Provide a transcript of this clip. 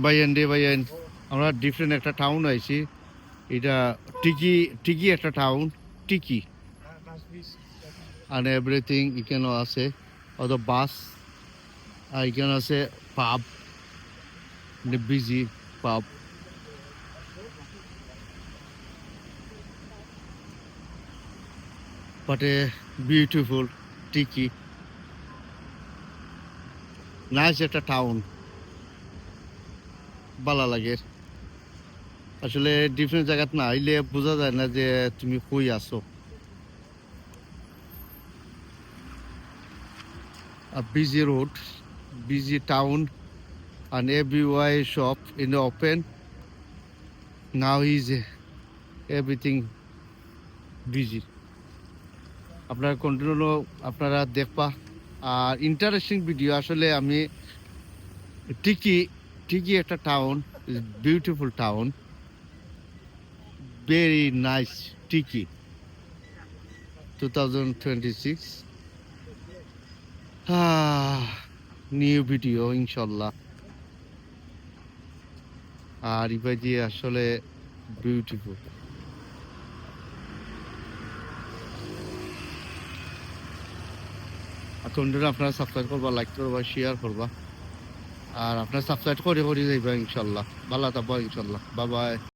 বাইয়েন আমরা ডিফারেন্ট একটা টাউন আইছি। এটা টিকি একটা টাউন, টিকি and everything এখানে আছে। অত বাস আর এখানে আছে পাব, বিজি পাব। বাট এ বিউটিফুল টিকি, নাইস একটা টাউন, ভালো লাগে। আসলে ডিফারেন্ট জায়গাত না আইলে বোঝা যায় না যে তুমি কই আছো। A busy road, busy town, and everywhere shop in the open. Now is everything busy. আপনারা কন্টিনিউ আপনারা দেখবা। আর ইন্টারেস্টিং ভিডিও আসলে আমি টিকি টিকি একটা town, beautiful town, very nice টিকি 2026 নিউ ভিডিও ইনশাল্লাহ। আর ইবাজি আসলে বিউটিফুল। কন্টিনিউ আপনারা সাবস্ক্রাইব করবা, লাইক করবা, শেয়ার করবা। আর আপনারা সাবস্ক্রাইব করে যাইবা ইনশাল্লাহ। ভালো থাকবা ইনশাল্লাহ। Bye bye.